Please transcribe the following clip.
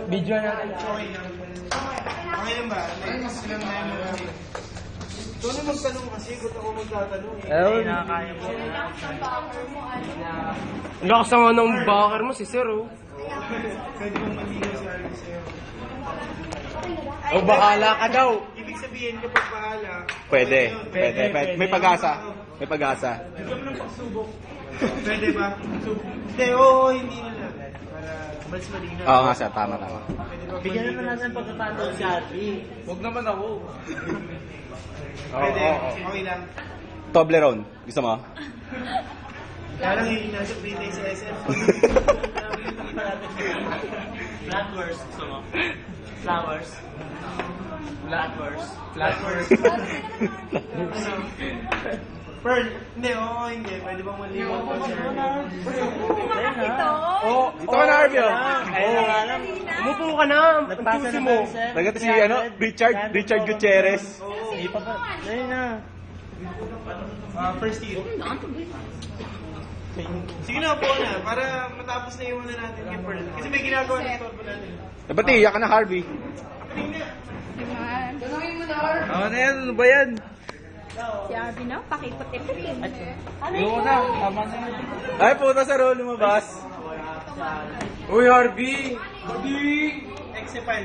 Video natin. Okay lang ba? Next lang na yun. Ito na magtanong kasi, kung ako magtatanong eh. Nakakaya mo. Lakas naman ng backer mo si Sir, oh. Pwede mong maligaw si Arvin sa'yo. O bahala ka daw. Ibig sabihin kapag bahala. Pwede. May pag-asa. May pag-asa. Bigyan mo ng pagsubok. Pwede ba? Hindi, oo, hindi na lang. Para mas malinaw. Oo nga sir, tama. Bigyan naman natin pagkakataon si Arvin. Huwag naman ako. Pwede, okay lang. Toblerone. Gusto mo? Kaya lang yung nasa free day sa SM. Flatworst, gusto mo? Flowers. Flatworst. Flatworst. Pearl, hindi, oo, hindi. Pwede bang maliwan ko siya? Dito ka na, Arvin. Umupo ka na. Ang tusi mo. Nagkata si Richard Gutierrez. Ayun na. First year. Sige na, upo na. Para matapos na yung natin kay Pearl. Kasi may ginagawa na ito natin. Ba't iyak ka na, Harvey? Tanungin mo na, Har. Ano yan? Ano ba yan? Si Abby na, pakiputi-puti. Ayoko na. Tama na yan. Ay, puta sa role lumabas. Uy, Harvey! Excepal.